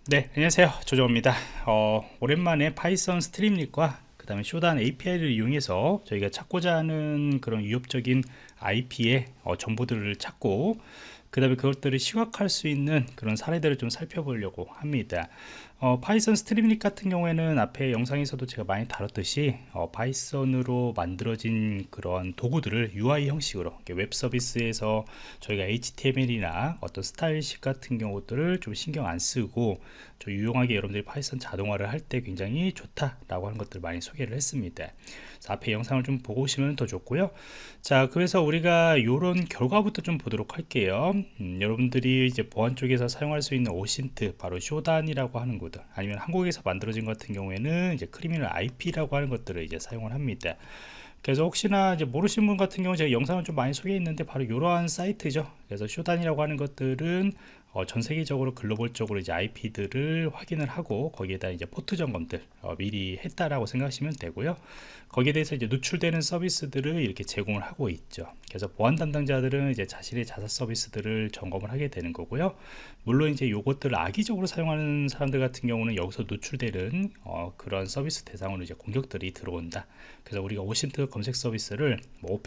네, 안녕하세요. 조정호입니다. 오랜만에 파이썬 스트림릿과 그 다음에 쇼단 API를 이용해서 저희가 찾고자 하는 그런 위협적인 IP의 정보들을 찾고 그 다음에 그것들을 시각화할 수 있는 그런 사례들을 좀 살펴보려고 합니다. 파이썬 스트림릿 같은 경우에는 앞에 영상에서도 제가 많이 다뤘듯이 파이썬으로 만들어진 그런 도구들을 UI 형식으로 웹 서비스에서 저희가 HTML이나 어떤 스타일식 같은 경우들을 좀 신경 안 쓰고 좀 유용하게 여러분들이 파이썬 자동화를 할 때 굉장히 좋다라고 하는 것들 많이 소개를 했습니다. 그래서 앞에 영상을 좀 보고 오시면 더 좋고요. 자, 그래서 우리가 이런 결과부터 좀 보도록 할게요. 여러분들이 이제 보안 쪽에서 사용할 수 있는 오신트, 바로 쇼단이라고 하는 것들, 아니면 한국에서 만들어진 것 같은 경우에는 이제 크리미널 IP라고 하는 것들을 이제 사용을 합니다. 그래서 혹시나 이제 모르시는 분 같은 경우 제가 영상을 좀 많이 소개했는데 바로 이러한 사이트죠. 그래서 쇼단이라고 하는 것들은 전 세계적으로 글로벌적으로 이제 IP들을 확인을 하고 거기에다 이제 포트 점검들 미리 했다라고 생각하시면 되고요. 거기에 대해서 이제 노출되는 서비스들을 이렇게 제공을 하고 있죠. 그래서 보안 담당자들은 이제 자신의 자사 서비스들을 점검을 하게 되는 거고요. 물론 이제 요것들을 악의적으로 사용하는 사람들 같은 경우는 여기서 노출되는 그런 서비스 대상으로 이제 공격들이 들어온다. 그래서 우리가 오신트 검색 서비스를 뭐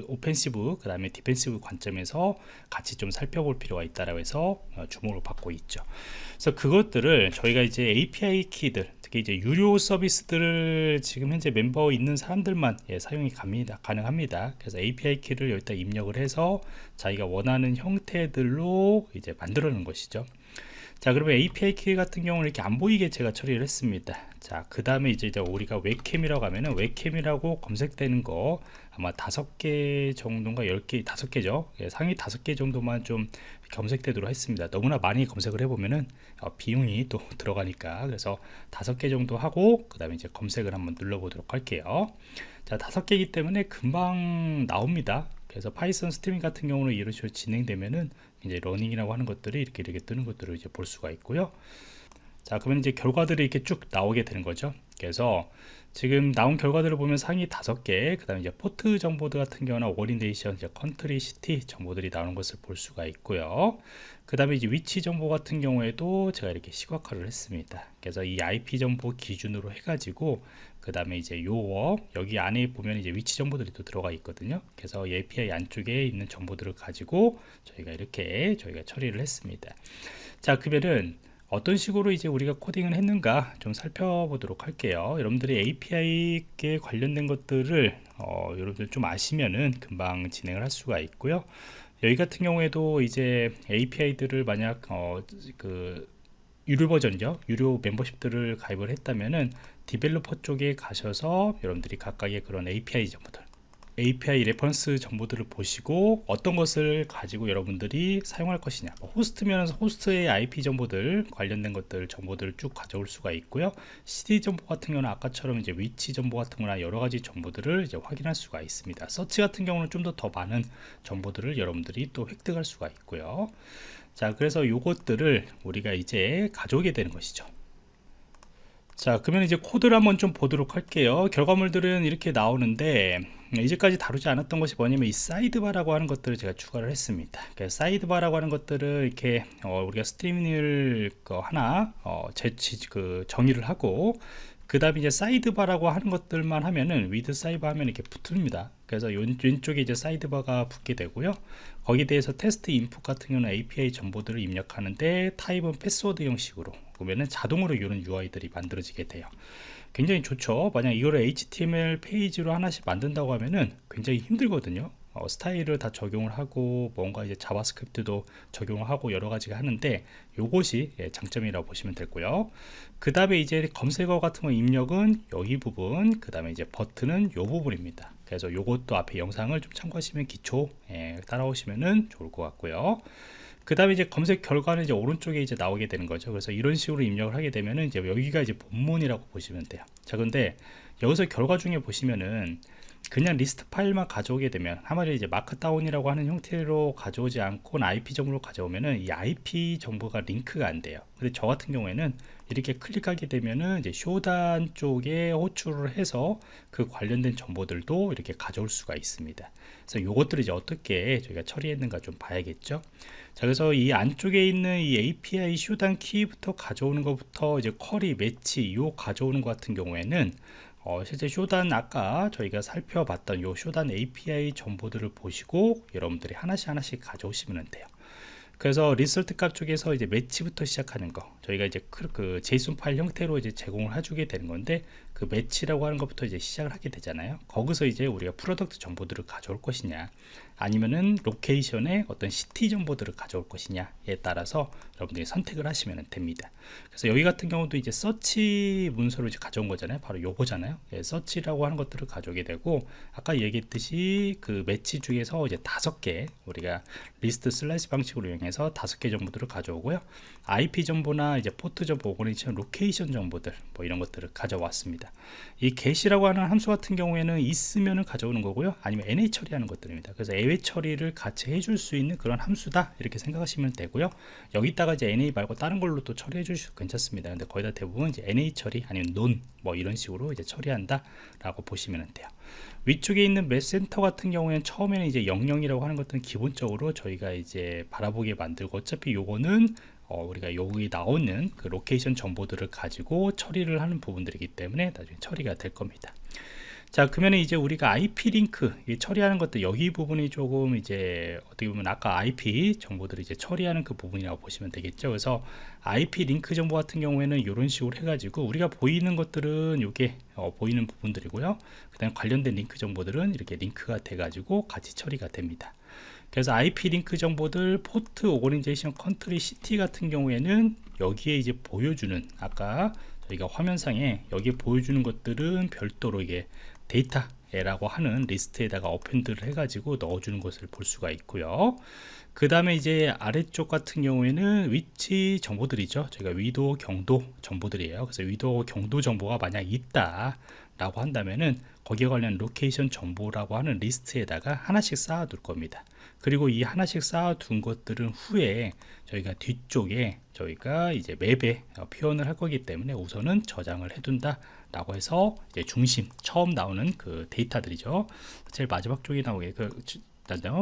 오펜시브 그 다음에 디펜시브 관점에서 같이 좀 살펴볼 필요가 있다라고 해서 주목을 받고 있죠. 그래서 그것들을 저희가 이제 API 키들, 특히 이제 유료 서비스들을 지금 현재 멤버 있는 사람들만 사용이 가능합니다. 그래서 API 키를 여기다 입력을 해서 자기가 원하는 형태들로 이제 만들어내는 것이죠. 자, 그러면 API 키 같은 경우는 이렇게 안 보이게 제가 처리를 했습니다. 자, 그 다음에 이제 우리가 웹캠이라고 하면은 웹캠이라고 검색되는 거 아마 5개 정도인가 10개, 5개죠. 상위 5개 정도만 좀 검색되도록 했습니다. 너무나 많이 검색을 해보면은 비용이 또 들어가니까. 그래서 5개 정도 하고 그 다음에 이제 검색을 한번 눌러보도록 할게요. 자, 5개이기 때문에 금방 나옵니다. 그래서 파이썬 스트리밍 같은 경우는 이런 식으로 진행되면은 이제 러닝이라고 하는 것들이 이렇게 뜨는 것들을 이제 볼 수가 있고요. 자, 그러면 이제 결과들이 이렇게 쭉 나오게 되는 거죠. 그래서 지금 나온 결과들을 보면 상위 5개, 그 다음에 이제 포트 정보들 같은 경우는 오리엔테이션, 이제 컨트리, 시티 정보들이 나오는 것을 볼 수가 있고요. 그 다음에 이제 위치 정보 같은 경우에도 제가 이렇게 시각화를 했습니다. 그래서 이 IP 정보 기준으로 해가지고 그 다음에 이제 요어 여기 안에 보면 이제 위치 정보들이 또 들어가 있거든요. 그래서 이 API 안쪽에 있는 정보들을 가지고 저희가 처리를 했습니다. 자, 그러면은 어떤 식으로 이제 우리가 코딩을 했는가 좀 살펴보도록 할게요. 여러분들이 API에 관련된 것들을 여러분들 좀 아시면은 금방 진행을 할 수가 있고요. 여기 같은 경우에도 이제 API들을 만약 그 유료 버전이죠. 유료 멤버십들을 가입을 했다면은 디벨로퍼 쪽에 가셔서 여러분들이 각각의 그런 API 정보들, API 레퍼런스 정보들을 보시고 어떤 것을 가지고 여러분들이 사용할 것이냐, 뭐 호스트면 호스트의 IP 정보들 관련된 것들 정보들을 쭉 가져올 수가 있고요. CD 정보 같은 경우는 아까처럼 이제 위치 정보 같은 거나 여러 가지 정보들을 이제 확인할 수가 있습니다. 서치 같은 경우는 좀 더 많은 정보들을 여러분들이 또 획득할 수가 있고요. 자, 그래서 요것들을 우리가 이제 가져오게 되는 것이죠. 자, 그러면 이제 코드를 한번 좀 보도록 할게요. 결과물들은 이렇게 나오는데 이제까지 다루지 않았던 것이 뭐냐면 이 사이드바라고 하는 것들을 제가 추가를 했습니다. 그래서 사이드바라고 하는 것들을 이렇게 우리가 스트리밍을 하나 정의를 하고 그 다음에 이제 사이드바라고 하는 것들만 하면은 위드 사이버 하면 이렇게 붙습니다. 그래서 왼쪽에 이제 사이드바가 붙게 되고요. 거기에 대해서 테스트 인풋 같은 경우는 API 정보들을 입력하는데 타입은 패스워드 형식으로 보면은 자동으로 이런 UI들이 만들어지게 돼요. 굉장히 좋죠. 만약 이거를 HTML 페이지로 하나씩 만든다고 하면은 굉장히 힘들거든요. 스타일을 다 적용을 하고 뭔가 이제 자바스크립트도 적용을 하고 여러 가지가 하는데 요것이 장점이라고 보시면 되고요. 그 다음에 이제 검색어 같은 거 입력은 여기 부분, 그 다음에 이제 버튼은 요 부분입니다. 그래서 요것도 앞에 영상을 좀 참고하시면 기초 따라오시면은 좋을 것 같고요. 그 다음에 이제 검색 결과는 이제 오른쪽에 이제 나오게 되는 거죠. 그래서 이런 식으로 입력을 하게 되면은 이제 여기가 이제 본문이라고 보시면 돼요. 자, 근데 여기서 결과 중에 보시면은 그냥 리스트 파일만 가져오게 되면 한마디로 이제 마크다운이라고 하는 형태로 가져오지 않고 IP 정보로 가져오면은 이 IP 정보가 링크가 안 돼요. 근데 저 같은 경우에는 이렇게 클릭하게 되면은 이제 쇼단 쪽에 호출을 해서 그 관련된 정보들도 이렇게 가져올 수가 있습니다. 그래서 요것들을 이제 어떻게 저희가 처리했는가 좀 봐야겠죠. 자, 그래서 이 안쪽에 있는 이 API 쇼단 키부터 가져오는 것부터 이제 쿼리 매치 요 가져오는 것 같은 경우에는 실제 쇼단 아까 저희가 살펴봤던 요 쇼단 API 정보들을 보시고 여러분들이 하나씩 가져오시면 돼요. 그래서 리설트 값 쪽에서 이제 매치부터 시작하는 거 저희가 이제 그 JSON 파일 형태로 이제 제공을 해주게 되는 건데 그 매치라고 하는 것부터 이제 시작을 하게 되잖아요. 거기서 이제 우리가 프로덕트 정보들을 가져올 것이냐 아니면은 로케이션의 어떤 시티 정보들을 가져올 것이냐에 따라서 여러분들이 선택을 하시면 됩니다. 그래서 여기 같은 경우도 이제 서치 문서로 이제 가져온 거잖아요. 바로 요거잖아요. 예, 서치라고 하는 것들을 가져오게 되고 아까 얘기했듯이 그 매치 중에서 이제 5개 우리가 리스트 슬라이스 방식으로 이용해서 5개 정보들을 가져오고요. IP 정보나 이제 포트 정보, 오거네이션, 로케이션 정보들 뭐 이런 것들을 가져왔습니다. 이 get이라고 하는 함수 같은 경우에는 있으면은 가져오는 거고요. 아니면 NA 처리하는 것들입니다. 그래서 AW 처리를 같이 해줄 수 있는 그런 함수다 이렇게 생각하시면 되고요. 여기다가 이제 NA 말고 다른 걸로 또 처리해 주셔도 괜찮습니다. 근데 거의 다 대부분 이제 NA 처리 아니면 non 뭐 이런 식으로 이제 처리한다 라고 보시면 돼요. 위쪽에 있는 맵 센터 같은 경우에는 처음에는 이제 00이라고 하는 것들은 기본적으로 저희가 이제 바라보게 만들고 어차피 요거는 우리가 여기 나오는 그 로케이션 정보들을 가지고 처리를 하는 부분들이기 때문에 나중에 처리가 될 겁니다. 자, 그러면 이제 우리가 IP 링크 처리하는 것들 여기 부분이 조금 이제 어떻게 보면 아까 IP 정보들을 이제 처리하는 그 부분이라고 보시면 되겠죠. 그래서 IP 링크 정보 같은 경우에는 이런 식으로 해가지고 우리가 보이는 것들은 이게 보이는 부분들이고요. 그다음 관련된 링크 정보들은 이렇게 링크가 돼가지고 같이 처리가 됩니다. 그래서 IP 링크 정보들, 포트, 오거니제이션, 컨트리, 시티 같은 경우에는 여기에 이제 보여주는 아까 저희가 화면상에 여기에 보여주는 것들은 별도로 이게 데이터라고 하는 리스트에다가 어펜드를 해가지고 넣어주는 것을 볼 수가 있고요. 그 다음에 이제 아래쪽 같은 경우에는 위치 정보들이죠. 저희가 위도, 경도 정보들이에요. 그래서 위도, 경도 정보가 만약 있다 라고 한다면은 거기에 관련 로케이션 정보라고 하는 리스트에다가 하나씩 쌓아 둘 겁니다. 그리고 이 하나씩 쌓아 둔 것들은 후에 저희가 뒤쪽에 저희가 이제 맵에 표현을 할 거기 때문에 우선은 저장을 해둔다 라고 해서 이제 중심 처음 나오는 그 데이터들이죠. 제일 마지막 쪽에 나오게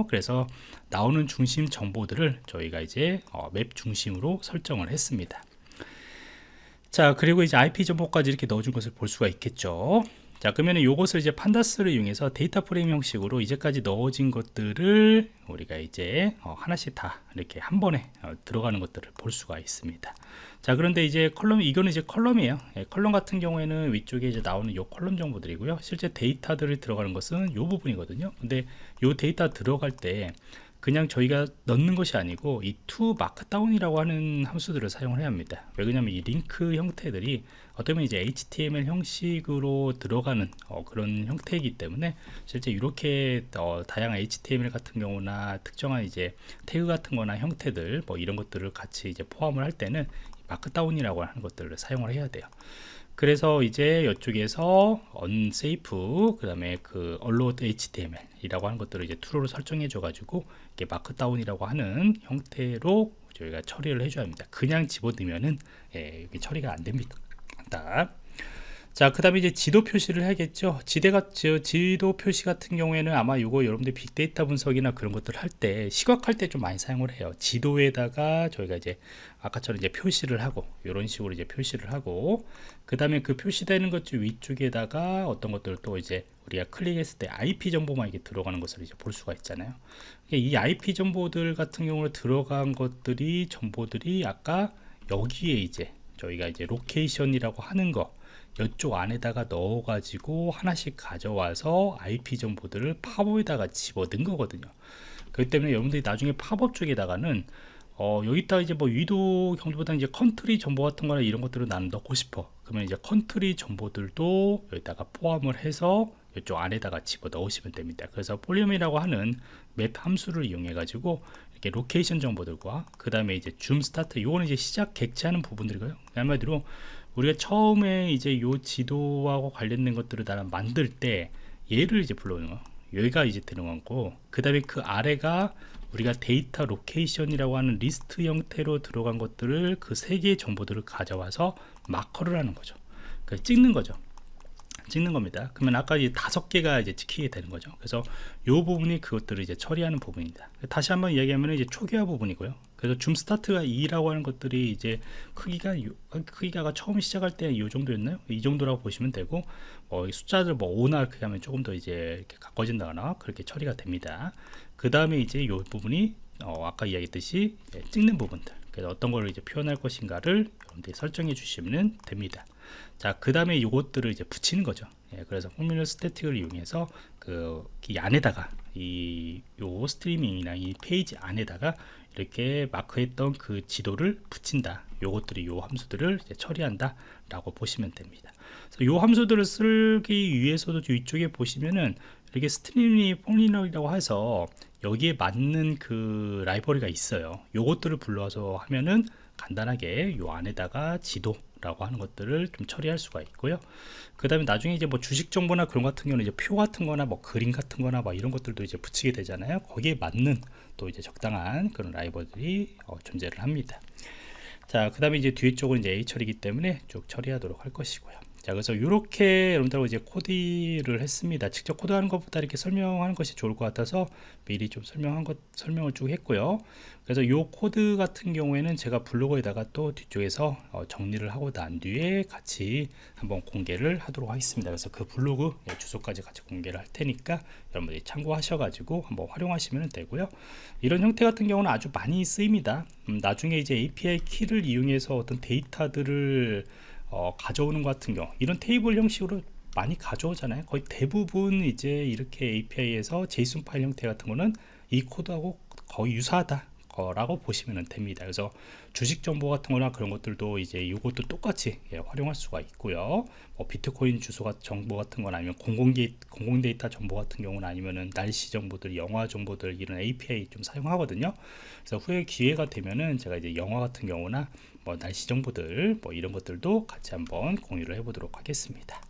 그래서 나오는 중심 정보들을 저희가 이제 맵 중심으로 설정을 했습니다. 자, 그리고 이제 IP 정보까지 이렇게 넣어준 것을 볼 수가 있겠죠. 자, 그러면 이것을 이제 판다스를 이용해서 데이터 프레임 형식으로 이제까지 넣어진 것들을 우리가 이제 하나씩 다 이렇게 한 번에 들어가는 것들을 볼 수가 있습니다. 자, 그런데 이제 컬럼, 이거는 이제 컬럼이에요. 예, 컬럼 같은 경우에는 위쪽에 이제 나오는 요 컬럼 정보들이고요. 실제 데이터들이 들어가는 것은 요 부분이거든요. 근데 요 데이터 들어갈 때 그냥 저희가 넣는 것이 아니고 이 to markdown이라고 하는 함수들을 사용을 해야 합니다. 왜 그러냐면 이 링크 형태들이 어떻게 보면 이제 HTML 형식으로 들어가는 그런 형태이기 때문에 실제 이렇게 다양한 HTML 같은 경우나 특정한 이제 태그 같은 거나 형태들 뭐 이런 것들을 같이 이제 포함을 할 때는 마크다운이라고 하는 것들을 사용을 해야 돼요. 그래서 이제 이쪽에서 unsafe 그 다음에 그 allowed html 이라고 하는 것들을 이제 true로 설정해 줘 가지고 이렇게 마크다운이라고 하는 형태로 저희가 처리를 해줘야 합니다. 그냥 집어넣으면은 이게 처리가 안 됩니다. 자, 그 다음에 이제 지도 표시를 해야겠죠. 지도 표시 같은 경우에는 아마 이거 여러분들 빅데이터 분석이나 그런 것들 할 때 시각할 때 좀 많이 사용을 해요. 지도에다가 저희가 이제 아까처럼 이제 표시를 하고 이런 식으로 이제 표시를 하고 그 다음에 그 표시되는 것 중 위쪽에다가 어떤 것들을 또 이제 우리가 클릭했을 때 IP 정보만 이게 들어가는 것을 이제 볼 수가 있잖아요. 이 IP 정보들 같은 경우로 들어간 것들이 정보들이 아까 여기에 이제 저희가 이제 로케이션이라고 하는 거 이쪽 안에다가 넣어 가지고 하나씩 가져와서 IP 정보들을 팝업에다가 집어넣은 거거든요. 그렇기 때문에 여러분들이 나중에 팝업 쪽에다가는 여기다가 이제 뭐 위도 경도보다 이제 컨트리 정보 같은 거나 이런 것들을 나는 넣고 싶어. 그러면 이제 컨트리 정보들도 여기다가 포함을 해서 이쪽 안에다가 집어 넣으시면 됩니다. 그래서 볼륨이라고 하는 맵 함수를 이용해 가지고 이렇게 로케이션 정보들과 그 다음에 이제 줌 스타트 요거는 이제 시작 객체하는 부분들이고요. 한마디로 우리가 처음에 이제 요 지도하고 관련된 것들을 다 만들 때 얘를 이제 불러오는 거. 여기가 이제 되는 거고, 그 다음에 그 아래가 우리가 데이터 로케이션이라고 하는 리스트 형태로 들어간 것들을 그 세 개의 정보들을 가져와서 마커를 하는 거죠. 그러니까 찍는 거죠. 찍는 겁니다. 그러면 아까 이 5개가 이제 찍히게 되는 거죠. 그래서 이 부분이 그것들을 이제 처리하는 부분입니다. 다시 한번 이야기하면 이제 초기화 부분이고요. 그래서 줌 스타트가 2라고 하는 것들이 이제 크기가 처음 시작할 때 이 정도였나요? 이 정도라고 보시면 되고, 숫자들 뭐 5나 그렇게 하면 조금 더 이제 이렇게 가꿔진다거나 그렇게 처리가 됩니다. 그 다음에 이제 이 부분이 아까 이야기했듯이 찍는 부분들, 그래서 어떤 걸 이제 표현할 것인가를 여러분들이 설정해 주시면 됩니다. 자, 그 다음에 이것들을 이제 붙이는 거죠. 그래서 포뮬러 스태틱을 이용해서 이 안에다가 요 스트리밍이나 이 페이지 안에다가 이렇게 마크했던 그 지도를 붙인다. 요것들이 요 함수들을 이제 처리한다 라고 보시면 됩니다. 그래서 요 함수들을 쓰기 위해서도 이쪽에 보시면은 이렇게 스트리밍 포뮬러라고 해서 여기에 맞는 그 라이브러리가 있어요. 요것들을 불러서 하면은 간단하게 요 안에다가 지도라고 하는 것들을 좀 처리할 수가 있고요. 그 다음에 나중에 이제 뭐 주식 정보나 그런 같은 경우는 이제 표 같은 거나 뭐 그림 같은 거나 뭐 이런 것들도 이제 붙이게 되잖아요. 거기에 맞는 또 이제 적당한 그런 라이브러리들이 존재를 합니다. 자, 그 다음에 이제 뒤에 쪽은 이제 A 처리이기 때문에 쭉 처리하도록 할 것이고요. 자, 그래서 이렇게 여러분들하고 이제 코드를 했습니다. 직접 코드하는 것보다 이렇게 설명하는 것이 좋을 것 같아서 미리 좀 설명을 쭉 했고요. 그래서 이 코드 같은 경우에는 제가 블로그에다가 또 뒤쪽에서 정리를 하고 난 뒤에 같이 한번 공개를 하도록 하겠습니다. 그래서 그 블로그 주소까지 같이 공개를 할 테니까 여러분들이 참고하셔가지고 한번 활용하시면 되고요. 이런 형태 같은 경우는 아주 많이 쓰입니다. 나중에 이제 API 키를 이용해서 어떤 데이터들을 가져오는 것 같은 경우, 이런 테이블 형식으로 많이 가져오잖아요. 거의 대부분 이제 이렇게 API에서 JSON 파일 형태 같은 거는 이 코드하고 거의 유사하다 라고 보시면 됩니다. 그래서 주식 정보 같은 거나 그런 것들도 이제 이것도 똑같이 활용할 수가 있고요. 비트코인 주소 정보 같은 거나 아니면 공공 데이터 정보 같은 경우는 아니면은 날씨 정보들, 영화 정보들 이런 API 좀 사용하거든요. 그래서 후에 기회가 되면은 제가 이제 영화 같은 경우나 뭐 날씨 정보들 뭐 이런 것들도 같이 한번 공유를 해보도록 하겠습니다.